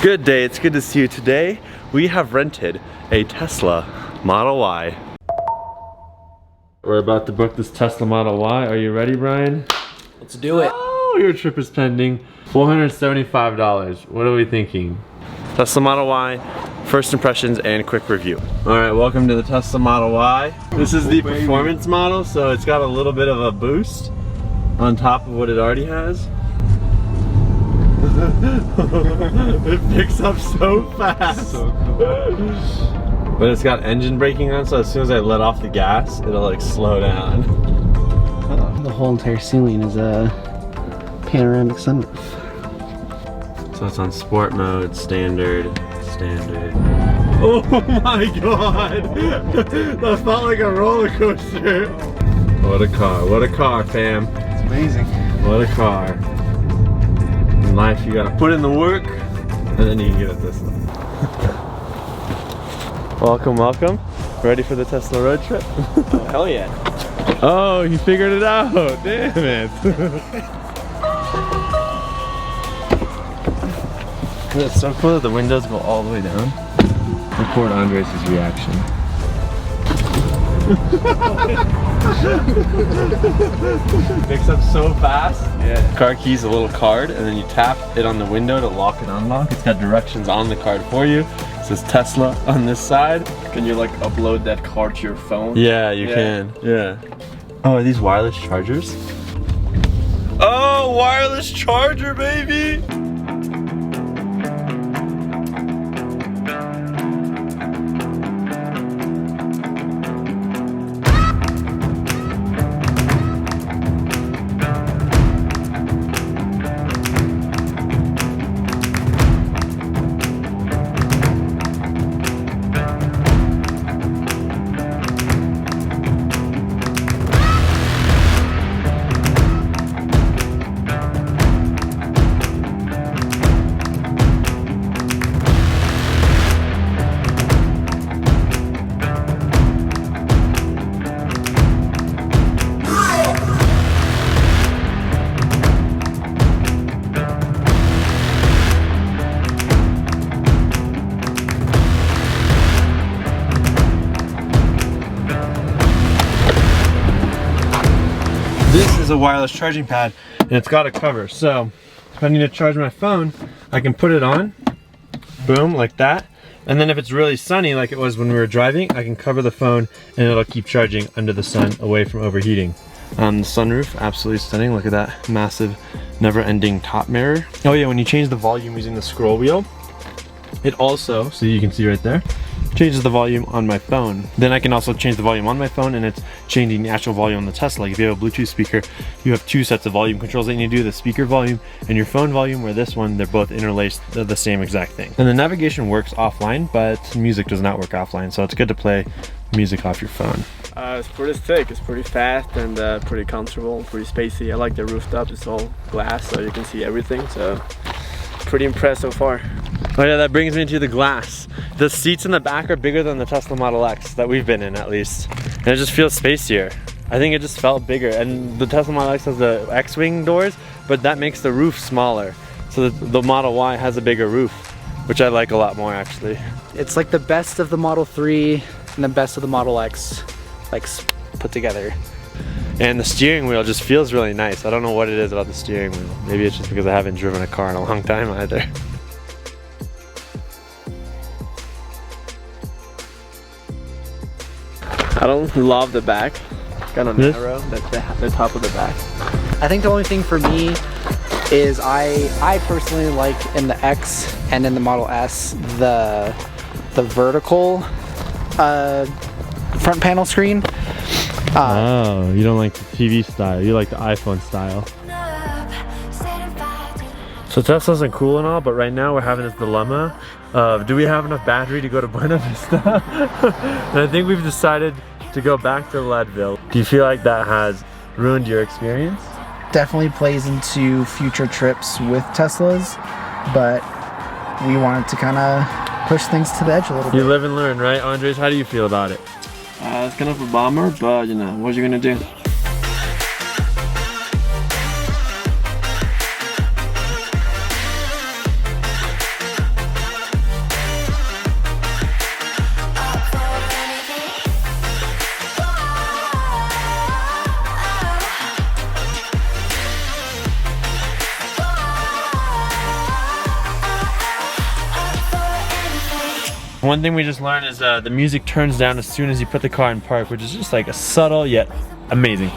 Good day, it's good to see you. Today we have rented a Tesla Model Y. We're about to book this Tesla Model Y. Are you ready, Brian? Let's do it. Oh, your trip is pending. $475. What are we thinking? Tesla Model Y, first impressions and quick review. Alright, welcome to the Tesla Model Y. This is the performance model, so it's got a little bit of a boost on top of what it already has. It picks up so fast. So cool. But it's got engine braking on, so as soon as I let off the gas, it'll like slow down. The whole entire ceiling is a panoramic sunroof. So it's on sport mode, standard. Oh my god! That felt like a roller coaster. What a car, fam. It's amazing. What a car. In life, you gotta put in the work, and then you can get it this way. Welcome. Ready for the Tesla road trip? Oh, hell yeah. Oh, you figured it out. Damn it. It's so cool that the windows go all the way down. Record Andres' reaction. Picks up so fast. Yeah. Car key's a little card, and then you tap it on the window to lock and unlock. It's got directions on the card for you. It says Tesla on this side. Can you like upload that card to your phone? Yeah, you can. Yeah. Oh, are these wireless chargers? Oh, wireless charger, baby! This is a wireless charging pad, and it's got a cover. So if I need to charge my phone, I can put it on, boom, like that. And then if it's really sunny, like it was when we were driving, I can cover the phone and it'll keep charging under the sun, away from overheating. The sunroof, absolutely stunning. Look at that massive, never-ending top mirror. Oh yeah, when you change the volume using the scroll wheel, it also, so you can see right there, changes the volume on my phone. Then I can also change the volume on my phone, and it's changing the actual volume on the Tesla. Like if you have a Bluetooth speaker, you have two sets of volume controls that you need to do, the speaker volume and your phone volume, where this one, they're both interlaced, they're the same exact thing. And the navigation works offline, but music does not work offline, so it's good to play music off your phone. It's pretty thick, it's pretty fast, and pretty comfortable, pretty spacey. I like the rooftop, it's all glass, so you can see everything, so pretty impressed so far. Oh yeah, that brings me to the glass. The seats in the back are bigger than the Tesla Model X that we've been in, at least. And it just feels spacier. I think it just felt bigger. And the Tesla Model X has the X-Wing doors, but that makes the roof smaller. So the Model Y has a bigger roof, which I like a lot more, actually. It's like the best of the Model 3 and the best of the Model X, like put together. And the steering wheel just feels really nice. I don't know what it is about the steering wheel. Maybe it's just because I haven't driven a car in a long time either. I don't love the back, kind of narrow, the top of the back. I think the only thing for me is I personally like in the X and in the Model S the vertical front panel screen. Oh, you don't like the TV style, you like the iPhone style. So Tesla's cool and all, but right now we're having this dilemma of, do we have enough battery to go to Buena Vista? And I think we've decided to go back to Leadville. Do you feel like that has ruined your experience? Definitely plays into future trips with Teslas, but we wanted to kind of push things to the edge a little bit. You live and learn, right, Andres? How do you feel about it? It's kind of a bummer, but you know, what are you gonna do? One thing we just learned is the music turns down as soon as you put the car in park, which is just like a subtle yet amazing.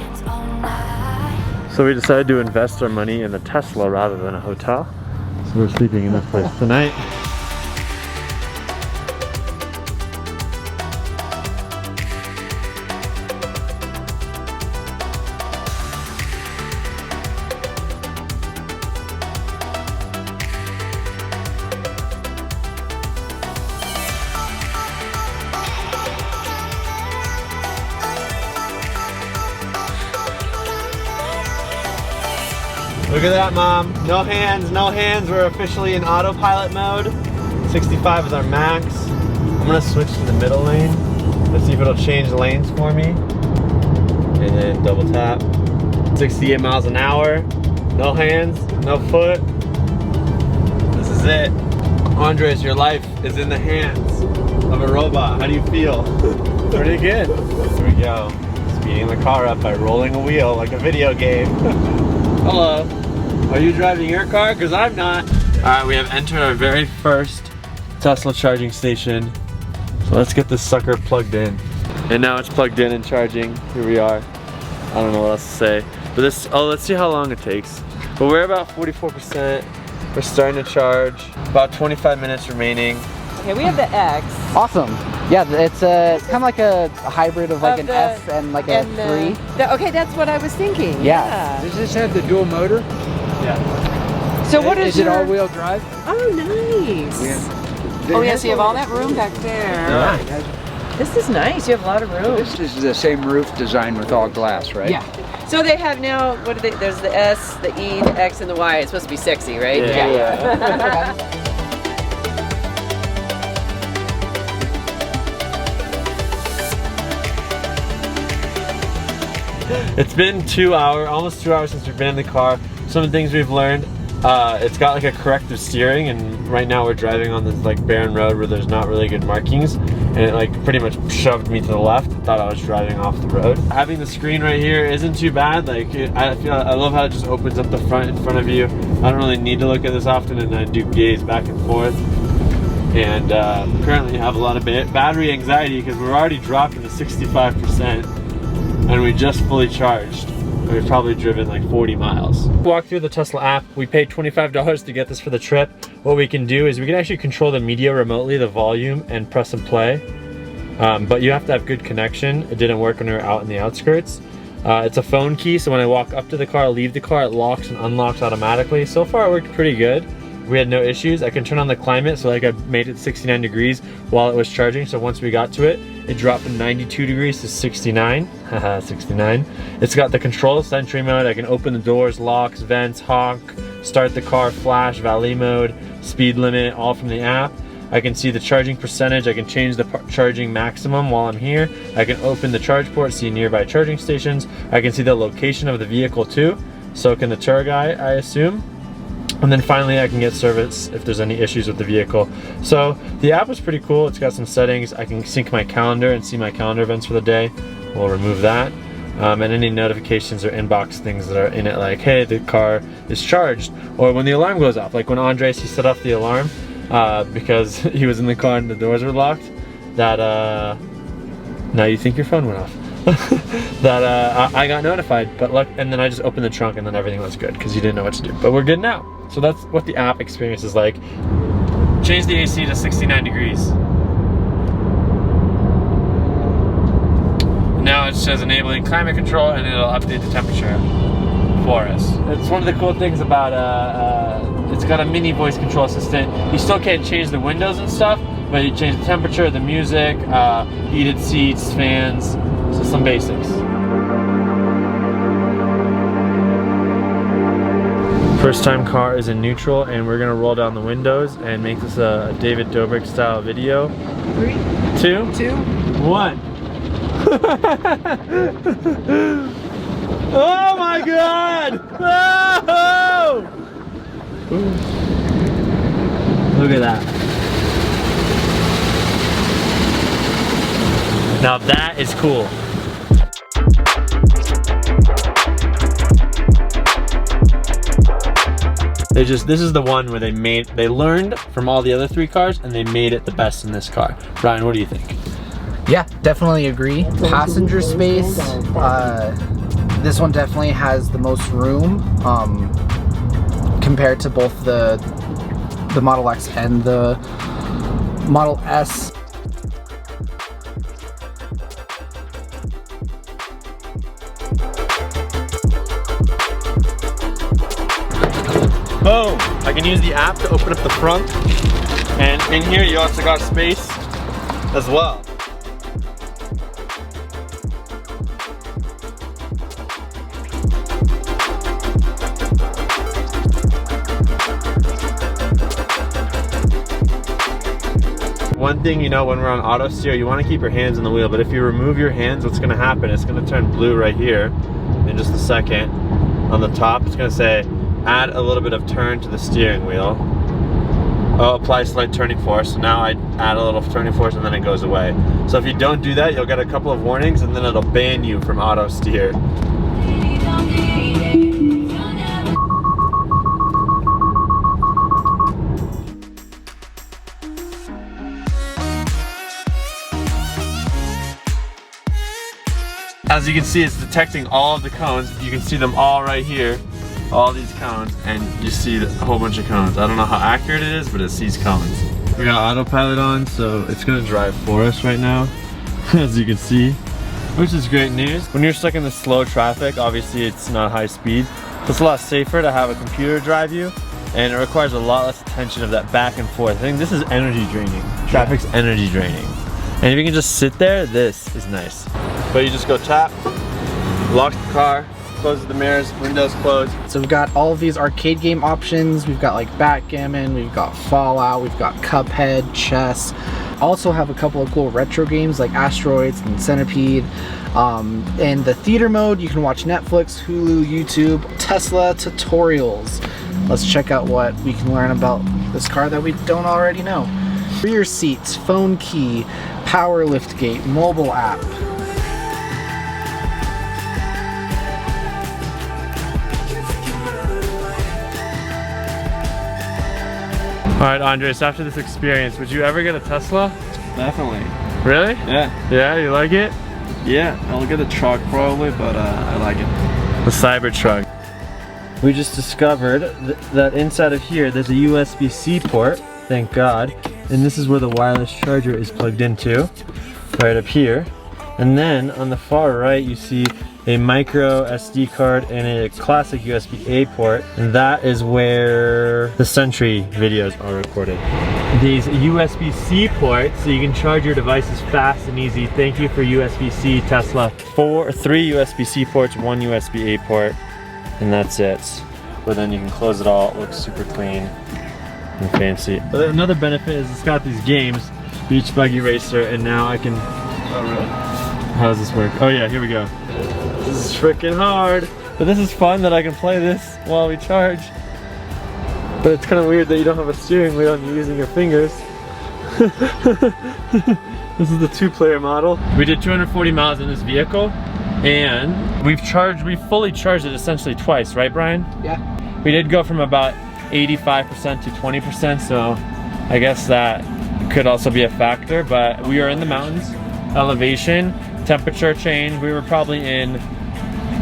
So we decided to invest our money in a Tesla rather than a hotel. So we're sleeping in this place tonight. Look at that, Mom. No hands, no hands. We're officially in autopilot mode. 65 is our max. I'm gonna switch to the middle lane. Let's see if it'll change lanes for me. And then double tap. 68 miles an hour. No hands, no foot. This is it. Andres, your life is in the hands of a robot. How do you feel? Pretty good. Here we go. Speeding the car up by rolling a wheel like a video game. Hello. Are you driving your car? Because I'm not. Alright, we have entered our very first Tesla charging station. So let's get this sucker plugged in. And now it's plugged in and charging. Here we are. I don't know what else to say. But this, oh, let's see how long it takes. But we're about 44%. We're starting to charge. About 25 minutes remaining. Okay, we have the X. Awesome. Yeah, it's kind of like a hybrid of like an S and like a 3. Okay, that's what I was thinking. Yeah. Does this have the dual motor? Yeah. So what is it all-wheel drive? Oh, nice. Yeah. Oh, yes, you have all that room back there. Yeah. This is nice. You have a lot of room. This is the same roof design with all glass, right? Yeah. So they have now, what are they? There's the S, the E, the X, and the Y. It's supposed to be sexy, right? Yeah. It's been almost 2 hours since we've been in the car. Some of the things we've learned, it's got like a corrective steering, and right now we're driving on this like barren road where there's not really good markings, and it like pretty much shoved me to the left. I thought I was driving off the road. Having the screen right here isn't too bad. Like I love how it just opens up the front in front of you. I don't really need to look at this often, and I do gaze back and forth. And currently have a lot of battery anxiety because we're already dropping to 65%. And we just fully charged. We've probably driven like 40 miles. Walk through the Tesla app. We paid $25 to get this for the trip. What we can do is we can actually control the media remotely, the volume, and press and play. But you have to have good connection. It didn't work when we were out in the outskirts. It's a phone key, so when I walk up to the car, leave the car, it locks and unlocks automatically. So far it worked pretty good. We had no issues. I can turn on the climate, so like I made it 69 degrees while it was charging. So once we got to it, it dropped from 92 degrees to 69. Haha, 69. It's got the controls, entry mode. I can open the doors, locks, vents, honk, start the car, flash, valet mode, speed limit, all from the app. I can see the charging percentage. I can change the charging maximum while I'm here. I can open the charge port, see nearby charging stations. I can see the location of the vehicle too. So can the tour guide, I assume. And then finally I can get service if there's any issues with the vehicle. So the app was pretty cool. It's got some settings. I can sync my calendar and see my calendar events for the day. We'll remove that. And any notifications or inbox things that are in it, like, hey, the car is charged. Or when the alarm goes off, like when Andres, he set off the alarm because he was in the car and the doors were locked. That, now you think your phone went off. That I got notified, but look, and then I just opened the trunk and then everything was good because you didn't know what to do. But we're good now. So that's what the app experience is like. Change the AC to 69 degrees. Now it says enabling climate control, and it'll update the temperature for us. It's one of the cool things about it's got a mini voice control assistant. You still can't change the windows and stuff, but you change the temperature, the music, heated seats, fans, so some basics. First time car is in neutral, and we're gonna roll down the windows and make this a David Dobrik style video. 3, 2, 1. Oh my God! Oh! Look at that. Now that is cool. This is the one where they learned from all the other 3 cars and they made it the best in this car. Brian, what do you think? Yeah, definitely agree. Passenger space, this one definitely has the most room compared to both the Model X and the Model S. Boom! I can use the app to open up the front, and in here you also got space as well. One thing, you know, when we're on auto steer, you want to keep your hands on the wheel, but if you remove your hands, what's going to happen? It's going to turn blue right here in just a second. On the top, it's going to say, add a little bit of turn to the steering wheel. Oh, apply slight turning force. So now I add a little turning force and then it goes away. So if you don't do that, you'll get a couple of warnings and then it'll ban you from auto steer. As you can see, it's detecting all of the cones. You can see them all right here. All these cones, and you see a whole bunch of cones. I don't know how accurate it is, but it sees cones. We got autopilot on, so it's gonna drive for us right now, as you can see, which is great news. When you're stuck in the slow traffic, obviously it's not high speed, so it's a lot safer to have a computer drive you, and it requires a lot less attention of that back and forth. I think this is energy draining. Traffic's energy draining. And if you can just sit there, this is nice. But you just go tap, lock the car, closes the mirrors, windows closed. So we've got all of these arcade game options. We've got like backgammon, we've got Fallout, we've got Cuphead, chess. Also have a couple of cool retro games like Asteroids and Centipede. In the theater mode, you can watch Netflix, Hulu, YouTube, Tesla tutorials. Let's check out what we can learn about this car that we don't already know. Rear seats, phone key, power lift gate, mobile app. All right, Andres, after this experience, would you ever get a Tesla? Definitely. Really? Yeah. Yeah, you like it? Yeah, I'll get a truck probably, but I like it. The Cybertruck. We just discovered that inside of here, there's a USB-C port, thank God. And this is where the wireless charger is plugged into, right up here. And then on the far right, you see a micro SD card and a classic USB-A port. And that is where the Sentry videos are recorded. These USB-C ports, so you can charge your devices fast and easy. Thank you for USB-C, Tesla. 3 USB-C ports, 1 USB-A port, and that's it. But then you can close it all, it looks super clean and fancy. But another benefit is it's got these games, Beach Buggy Racer, and now I can... Oh really? How does this work? Oh yeah, here we go. This is freaking hard. But this is fun that I can play this while we charge. But it's kind of weird that you don't have a steering wheel and you're using your fingers. This is the 2-player model. We did 240 miles in this vehicle, and we've fully charged it essentially twice, right Brian? Yeah. We did go from about 85% to 20%, so I guess that could also be a factor, but we are in the mountains, elevation, temperature change, we were probably in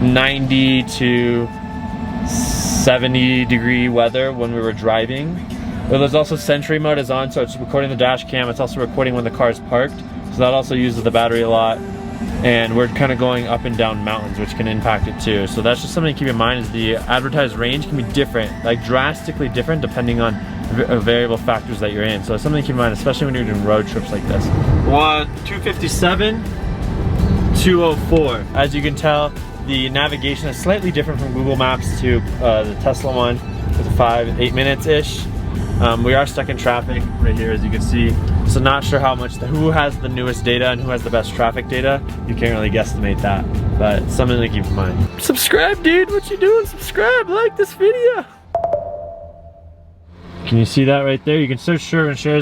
90 to 70 degree weather when we were driving. But there's also Sentry mode is on, so it's recording the dash cam, it's also recording when the car is parked, so that also uses the battery a lot. And we're kind of going up and down mountains, which can impact it too. So that's just something to keep in mind, is the advertised range can be different, like drastically different depending on variable factors that you're in. So it's something to keep in mind, especially when you're doing road trips like this. 257, 204. As you can tell, the navigation is slightly different from Google Maps to the Tesla one. It's 8 minutes-ish. We are stuck in traffic right here, as you can see. So not sure who has the newest data and who has the best traffic data. You can't really guesstimate that, but it's something to keep in mind. Subscribe, dude, what you doing? Subscribe, like this video. Can you see that right there? You can search Shervin shares.